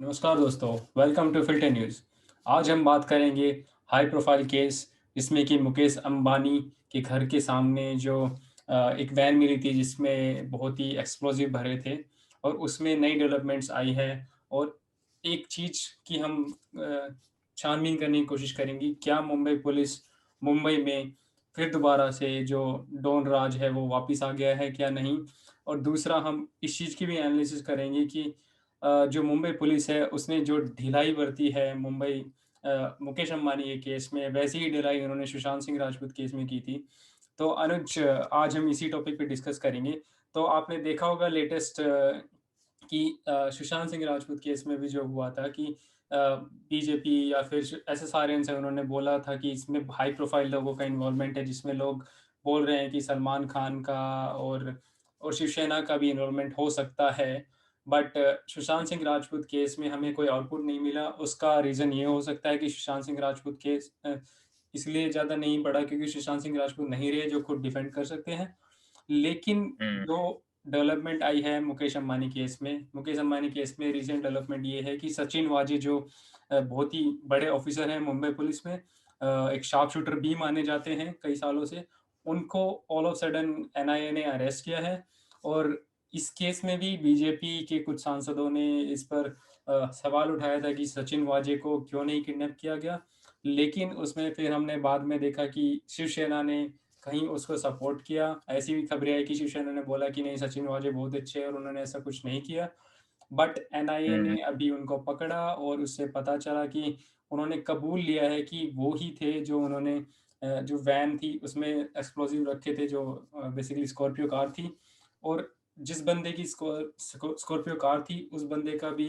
नमस्कार दोस्तों, welcome to filter news. आज हम बात करेंगे हाई प्रोफाइल केस जिसमें कि मुकेश अंबानी के घर के सामने जो एक वैन मिली थी जिसमें बहुत ही एक्सप्लोजिव भरे थे और उसमें नई डेवलपमेंट्स आई है। और एक चीज़ की हम छानबीन करने की कोशिश करेंगे, क्या मुंबई पुलिस मुंबई में फिर दोबारा से जो डॉन राज है वो वापस आ गया है क्या नहीं। और दूसरा हम इस चीज़ की भी एनालिसिस करेंगे कि जो मुंबई पुलिस है उसने जो ढिलाई बरती है मुकेश अंबानी के केस में, वैसी ही ढिलाई उन्होंने सुशांत सिंह राजपूत केस में की थी। तो अनुज, आज हम इसी टॉपिक पे डिस्कस करेंगे। तो आपने देखा होगा लेटेस्ट कि सुशांत सिंह राजपूत केस में भी जो हुआ था कि बीजेपी या फिर एसएसआरएन से उन्होंने बोला था कि इसमें हाई प्रोफाइल लोगों का इन्वॉल्वमेंट है, जिसमें लोग बोल रहे हैं कि सलमान खान का और शिवसेना का भी इन्वॉल्वमेंट हो सकता है। बट सुशांत सिंह राजपूत केस में हमें कोई आउटपुट नहीं मिला। उसका रीज़न ये हो सकता है कि सुशांत सिंह राजपूत केस इसलिए ज़्यादा नहीं बढ़ा क्योंकि सुशांत सिंह राजपूत नहीं रहे जो खुद डिफेंड कर सकते हैं। लेकिन हुँ, जो डेवलपमेंट आई है मुकेश अंबानी केस में रिसेंट डेवलपमेंट ये है कि सचिन वाजे जो बहुत ही बड़े ऑफिसर हैं मुंबई पुलिस में, एक शार्प शूटर भी माने जाते हैं कई सालों से, उनको ऑल ऑफ सडन एनआईए ने अरेस्ट किया है। और इस केस में भी बीजेपी के कुछ सांसदों ने इस पर सवाल उठाया था कि सचिन वाजे को क्यों नहीं किडनैप किया गया। लेकिन उसमें फिर हमने बाद में देखा कि शिवसेना ने कहीं उसको सपोर्ट किया। ऐसी भी खबरें आई कि शिवसेना ने बोला कि नहीं, सचिन वाजे बहुत अच्छे हैं और उन्होंने ऐसा कुछ नहीं किया। बट एनआईए हुँ, ने अभी उनको पकड़ा और उससे पता चला कि उन्होंने कबूल लिया है कि वो ही थे जो उन्होंने जो वैन थी उसमें एक्सप्लोजिव रखे थे, जो बेसिकली स्कॉर्पियो कार थी। और जिस बंदे की स्कॉर्पियो कार थी उस बंदे का भी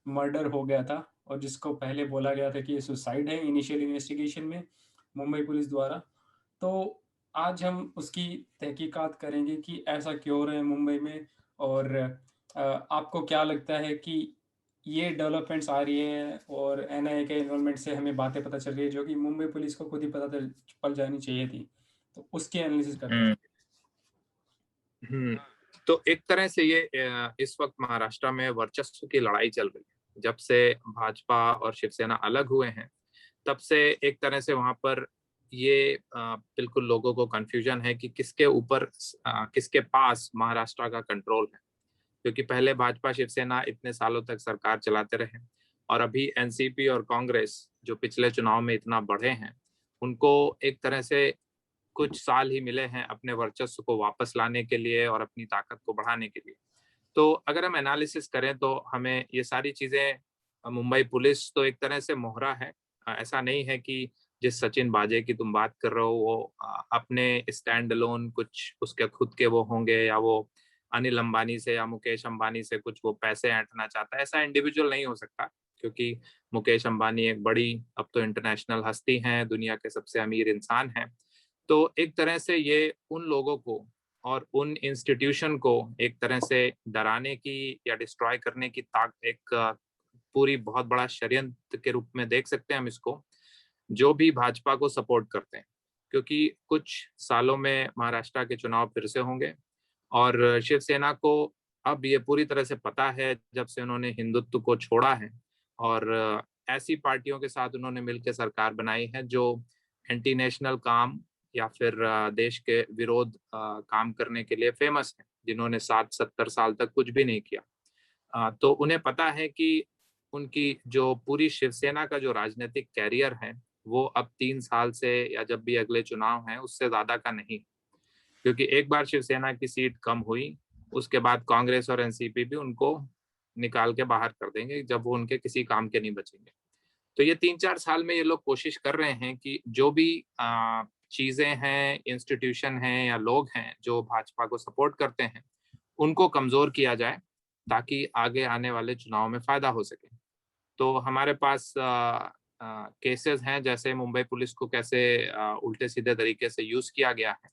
मर्डर हो गया था, और जिसको पहले बोला गया था कि ये सुसाइड है इनिशियल इन्वेस्टिगेशन में मुंबई पुलिस द्वारा। तो आज हम उसकी तहकीकात करेंगे कि ऐसा क्यों हो रहा है मुंबई में। और आपको क्या लगता है कि ये डेवलपमेंट्स आ रही हैं और एनआईए के इन्वॉल्वमेंट से हमें बातें पता चल रही है जो कि मुंबई पुलिस को खुद ही पता चल जानी चाहिए थी। तो उसकी एनालिसिस करते हैं। हुँ, हुँ। तो एक तरह से ये इस वक़्त महाराष्ट्र में वर्चस्व की लड़ाई चल रही है। जब से भाजपा और शिवसेना अलग हुए हैं, तब से एक तरह से वहाँ पर ये बिल्कुल लोगों को कन्फ्यूजन है कि किसके पास महाराष्ट्र का कंट्रोल है। क्योंकि पहले भाजपा शिवसेना इतने सालों तक सरकार चलाते रहे और अभी एनसीपी और कांग्रेस जो पिछले चुनाव में इतना बढ़े हैं, उनको एक तरह से कुछ साल ही मिले हैं अपने वर्चस्व को वापस लाने के लिए और अपनी ताकत को बढ़ाने के लिए। तो अगर हम एनालिसिस करें तो हमें ये सारी चीजें मुंबई पुलिस तो एक तरह से मोहरा है। ऐसा नहीं है कि जिस सचिन बाजे की तुम बात कर रहे हो वो अपने स्टैंड अलोन कुछ उसके खुद के वो होंगे या वो अनिल अंबानी से या मुकेश अंबानी से कुछ वो पैसे ऐंठना चाहता है। ऐसा इंडिविजुअल नहीं हो सकता क्योंकि मुकेश अंबानी एक बड़ी अब तो इंटरनेशनल हस्ती हैं, दुनिया के सबसे अमीर इंसान हैं। तो एक तरह से ये उन लोगों को और उन इंस्टीट्यूशन को एक तरह से डराने की या डिस्ट्रॉय करने की ताक एक पूरी बहुत बड़ा षड्यंत्र के रूप में देख सकते हैं हम इसको, जो भी भाजपा को सपोर्ट करते हैं। क्योंकि कुछ सालों में महाराष्ट्र के चुनाव फिर से होंगे और शिवसेना को अब ये पूरी तरह से पता है जब से उन्होंने हिंदुत्व को छोड़ा है और ऐसी पार्टियों के साथ उन्होंने मिलकर सरकार बनाई है जो एंटी नेशनल काम या फिर देश के विरोध काम करने के लिए फेमस है, जिन्होंने 60-70 साल तक कुछ भी नहीं किया। तो उन्हें पता है कि उनकी जो पूरी शिवसेना का जो राजनीतिक कैरियर है वो अब 3 साल से या जब भी अगले चुनाव हैं उससे ज्यादा का नहीं। क्योंकि एक बार शिवसेना की सीट कम हुई, उसके बाद कांग्रेस और एनसीपी भी उनको निकाल के बाहर कर देंगे जब वो उनके किसी काम के नहीं बचेंगे। तो ये 3-4 साल में ये लोग कोशिश कर रहे हैं कि जो भी चीजें हैं, इंस्टीट्यूशन हैं या लोग हैं जो भाजपा को सपोर्ट करते हैं, उनको कमजोर किया जाए ताकि आगे आने वाले चुनाव में फायदा हो सके। तो हमारे पास केसेस हैं, जैसे मुंबई पुलिस को कैसे उल्टे सीधे तरीके से यूज किया गया है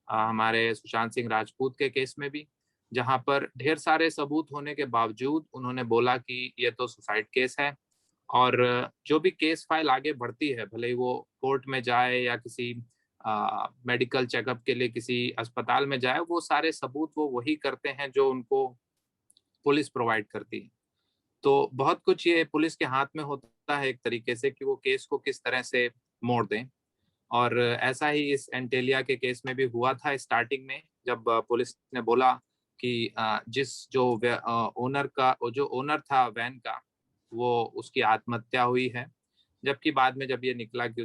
हमारे सुशांत सिंह राजपूत के केस में भी, जहां पर ढेर सारे सबूत होने के बावजूद उन्होंने बोला कि ये तो सुसाइड केस है। और जो भी केस फाइल आगे बढ़ती है, भले ही वो कोर्ट में जाए या किसी मेडिकल चेकअप के लिए किसी अस्पताल में जाए, वो सारे सबूत वो वही करते हैं जो उनको पुलिस प्रोवाइड करती है। तो बहुत कुछ ये पुलिस के हाथ में होता है एक तरीके से कि वो केस को किस तरह से मोड़ दें। और ऐसा ही इस एंटेलिया के केस में भी हुआ था स्टार्टिंग में, जब पुलिस ने बोला कि जिस जो ओनर का जो ओनर था वैन का, वो उसकी आत्महत्या हुई है। जबकि बाद में जब ये निकला कि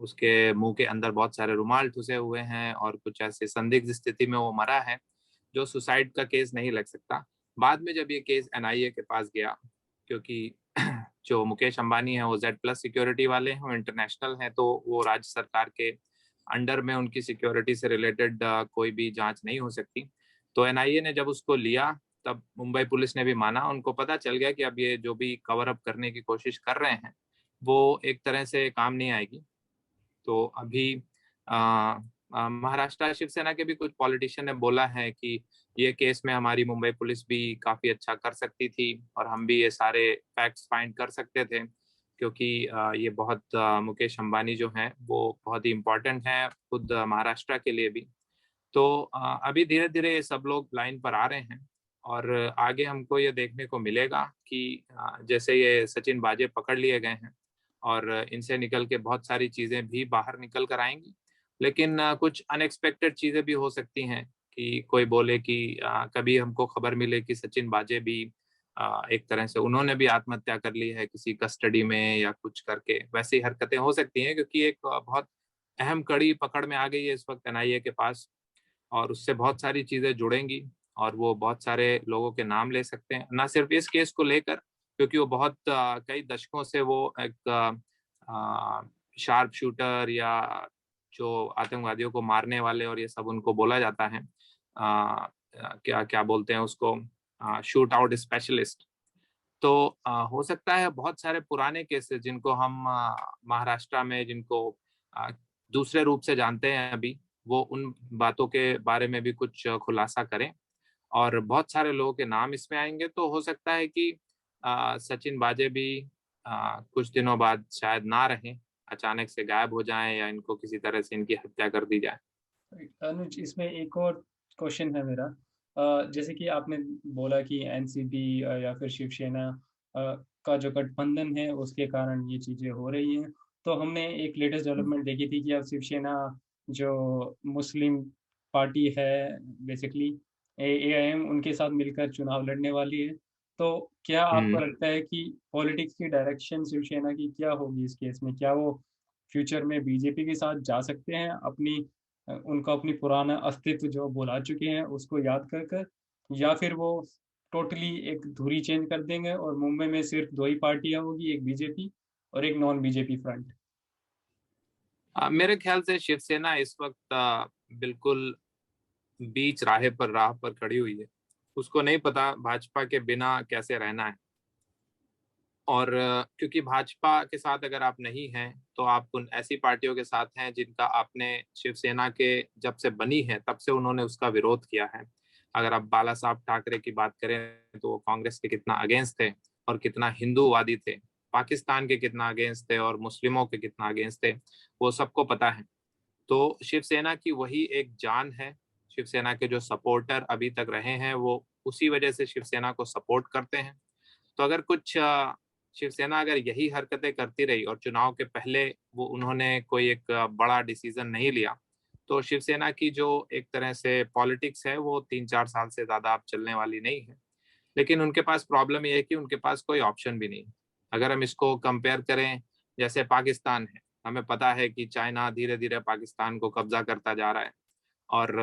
उसके मुंह के अंदर बहुत सारे रुमाल ठुसे हुए हैं और कुछ ऐसे संदिग्ध स्थिति में वो मरा है, जो सुसाइड का केस नहीं लग सकता। बाद में जब ये केस एनआईए के पास गया, क्योंकि जो मुकेश अंबानी है वो जेड प्लस सिक्योरिटी वाले हैं, वो इंटरनेशनल हैं, तो वो राज्य सरकार के अंडर में उनकी सिक्योरिटी से रिलेटेड कोई भी जांच नहीं हो सकती। तो एनआईए ने जब उसको लिया, तब मुंबई पुलिस ने भी माना। उनको पता चल गया कि अब ये जो भी कवर अप करने की कोशिश कर रहे हैं वो एक तरह से काम नहीं आएगी। तो अभी महाराष्ट्र शिवसेना के भी कुछ पॉलिटिशियन ने बोला है कि ये केस में हमारी मुंबई पुलिस भी काफी अच्छा कर सकती थी और हम भी ये सारे फैक्ट्स फाइंड कर सकते थे, क्योंकि ये बहुत मुकेश अंबानी जो हैं वो बहुत ही इम्पोर्टेंट हैं खुद महाराष्ट्र के लिए भी। तो अभी धीरे धीरे ये सब लोग लाइन पर आ रहे हैं और आगे हमको ये देखने को मिलेगा कि जैसे ये सचिन बाजे पकड़ लिए गए हैं और इनसे निकल के बहुत सारी चीजें भी बाहर निकल कर आएंगी। लेकिन कुछ अनएक्सपेक्टेड चीजें भी हो सकती हैं कि कोई बोले कि कभी हमको खबर मिले कि सचिन बाजे भी एक तरह से उन्होंने भी आत्महत्या कर ली है किसी कस्टडी में या कुछ करके, वैसी हरकतें हो सकती हैं, क्योंकि एक बहुत अहम कड़ी पकड़ में आ गई है इस वक्त एनआईए के पास और उससे बहुत सारी चीजें जुड़ेंगी और वो बहुत सारे लोगों के नाम ले सकते हैं, ना सिर्फ इस केस को लेकर, क्योंकि वो बहुत कई दशकों से वो एक शार्प शूटर या जो आतंकवादियों को मारने वाले और ये सब उनको बोला जाता है, क्या क्या बोलते हैं उसको, शूट आउट स्पेशलिस्ट। तो हो सकता है बहुत सारे पुराने केसेस जिनको हम महाराष्ट्र में जिनको अ, दूसरे रूप से जानते हैं अभी, वो उन बातों के बारे में भी कुछ खुलासा करें और बहुत सारे लोगों के नाम इसमें आएंगे। तो हो सकता है कि सचिन बाजे भी कुछ दिनों बाद शायद ना रहें, अचानक से गायब हो जाएं या इनको किसी तरह से इनकी हत्या कर दी जाए। अनुज, इसमें एक और क्वेश्चन है मेरा। जैसे कि आपने बोला कि एनसीपी या फिर शिवसेना का जो गठबंधन है उसके कारण ये चीज़ें हो रही हैं। तो हमने एक लेटेस्ट डेवलपमेंट देखी थी कि अब शिवसेना जो मुस्लिम पार्टी है बेसिकली एआईएम उनके साथ मिलकर चुनाव लड़ने वाली है। तो क्या आपको हम्म। लगता है कि पॉलिटिक्स की डायरेक्शन शिवसेना की क्या होगी इस केस में? क्या वो फ्यूचर में बीजेपी के साथ जा सकते हैं अपनी उनको अपनी पुराना अस्तित्व जो भुला चुके हैं उसको याद कर कर, या फिर वो टोटली एक धुरी चेंज कर देंगे और मुंबई में सिर्फ दो ही पार्टियां होगी, एक बीजेपी और एक नॉन बीजेपी फ्रंट? मेरे ख्याल से शिवसेना इस वक्त बिल्कुल बीच राह पर खड़ी हुई है। उसको नहीं पता भाजपा के बिना कैसे रहना है। और क्योंकि भाजपा के साथ अगर आप नहीं हैं तो आप उन ऐसी पार्टियों के साथ हैं जिनका आपने शिवसेना के जब से बनी है तब से उन्होंने उसका विरोध किया है। अगर आप बाला साहब ठाकरे की बात करें तो वो कांग्रेस के कितना अगेंस्ट थे और कितना हिंदूवादी थे, पाकिस्तान के कितना अगेंस्ट थे और मुस्लिमों के कितना अगेंस्ट थे, वो सबको पता है। तो शिवसेना की वही एक जान है। शिवसेना के जो सपोर्टर अभी तक रहे हैं वो उसी वजह से शिवसेना को सपोर्ट करते हैं। तो अगर कुछ शिवसेना अगर यही हरकतें करती रही और चुनाव के पहले वो उन्होंने कोई एक बड़ा डिसीजन नहीं लिया, तो शिवसेना की जो एक तरह से पॉलिटिक्स है वो 3-4 साल से ज्यादा अब चलने वाली नहीं है। लेकिन उनके पास प्रॉब्लम ये है कि उनके पास कोई ऑप्शन भी नहीं है। अगर हम इसको कंपेयर करें, जैसे पाकिस्तान है, हमें पता है कि चाइना धीरे धीरे पाकिस्तान को कब्जा करता जा रहा है और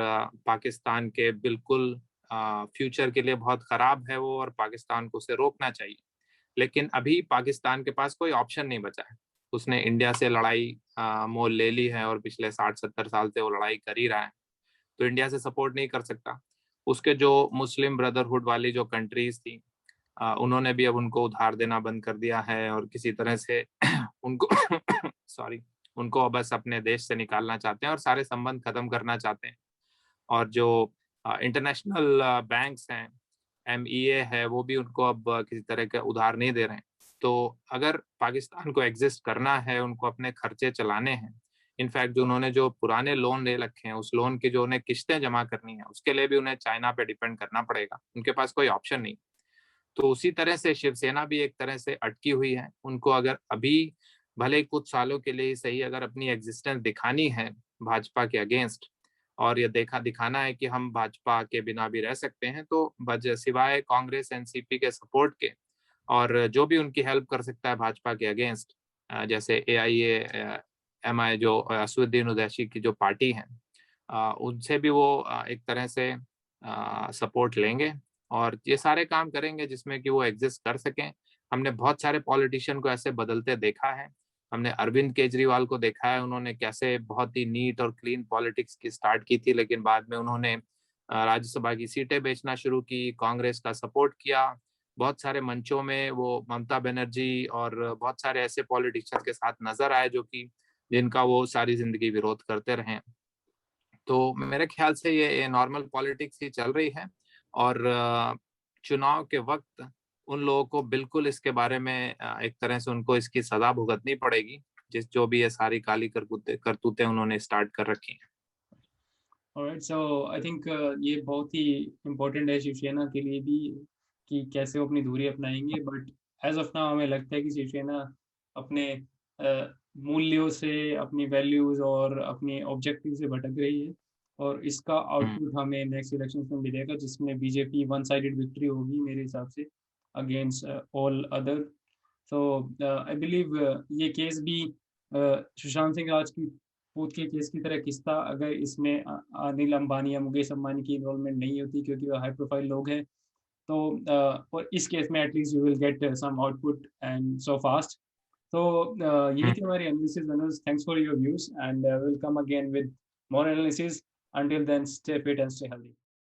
पाकिस्तान के बिल्कुल फ्यूचर के लिए बहुत खराब है वो और पाकिस्तान को उसे रोकना चाहिए। लेकिन अभी पाकिस्तान के पास कोई ऑप्शन नहीं बचा है। उसने इंडिया से लड़ाई मोल ले ली है और पिछले 60-70 साल से वो लड़ाई कर ही रहा है, तो इंडिया से सपोर्ट नहीं कर सकता। उसके जो मुस्लिम ब्रदरहुड वाली जो कंट्रीज थी, उन्होंने भी अब उनको उधार देना बंद कर दिया है और किसी तरह से उनको सॉरी, उनको बस अपने देश से निकालना चाहते हैं और सारे संबंध खत्म करना चाहते हैं। और जो इंटरनेशनल बैंक्स हैं, एमईए है, वो भी उनको अब किसी तरह का उधार नहीं दे रहे हैं। तो अगर पाकिस्तान को एग्जिस्ट करना है, उनको अपने खर्चे चलाने हैं, इनफैक्ट जो उन्होंने जो पुराने लोन ले रखे हैं उस लोन की जो उन्हें किस्तें जमा करनी है उसके लिए भी उन्हें चाइना पे डिपेंड करना पड़ेगा। उनके पास कोई ऑप्शन नहीं। तो उसी तरह से शिवसेना भी एक तरह से अटकी हुई है। उनको अगर अभी भले ही कुछ सालों के लिए ही सही अगर अपनी एग्जिस्टेंस दिखानी है भाजपा के अगेंस्ट, और ये दिखाना है कि हम भाजपा के बिना भी रह सकते हैं, तो सिवाय कांग्रेस एनसीपी के सपोर्ट के और जो भी उनकी हेल्प कर सकता है भाजपा के अगेंस्ट, जैसे एआईए एमआई जो असदुद्दीन ओवैसी की जो पार्टी है, उनसे भी वो एक तरह से सपोर्ट लेंगे और ये सारे काम करेंगे जिसमें कि वो एग्जिस्ट कर सकें। हमने बहुत सारे पॉलिटिशियन को ऐसे बदलते देखा है। हमने अरविंद केजरीवाल को देखा है, उन्होंने कैसे बहुत ही नीट और क्लीन पॉलिटिक्स की स्टार्ट की थी, लेकिन बाद में उन्होंने राज्यसभा की सीटें बेचना शुरू की, कांग्रेस का सपोर्ट किया। बहुत सारे मंचों में वो ममता बनर्जी और बहुत सारे ऐसे पॉलिटिशियन के साथ नजर आए जो कि जिनका वो सारी जिंदगी विरोध करते रहे। तो मेरे ख्याल से ये नॉर्मल पॉलिटिक्स ही चल रही है और चुनाव के वक्त उन लोगों को बिल्कुल इसके बारे में एक तरह से उनको इसकी सजा भुगतनी पड़ेगी, जो भी ये सारी काली करतूतें उन्होंने स्टार्ट कर रखी हैं। ऑलराइट, सो आई थिंक ये बहुत ही इम्पोर्टेंट है शिवसेना के लिए भी कि कैसे वो अपनी दूरी अपनाएंगे, बट एज ऑफ नाउ हमें लगता है कि शिवसेना अपने मूल्यों से, अपनी वैल्यूज और अपने ऑब्जेक्टिव से भटक रही है, और इसका हम्म, आउटपुट हमें नेक्स्ट इलेक्शन में मिलेगा जिसमें बीजेपी वन साइडेड विक्ट्री होगी मेरे हिसाब से against all other. So I believe ये केस भी सुशांत सिंह राजपूत के केस की तरह किस्ता, अगर इसमें अनिल अंबानी या मुकेश अंबानी की इन्वॉल्वमेंट नहीं होती क्योंकि वो हाई प्रोफाइल लोग हैं, तो और इस केस में at least you will get some output and so fast. तो यही हम्म। थी हमारी analysis. Anuj, thanks for your views and will come again with more analysis. Until then, stay fit and stay healthy.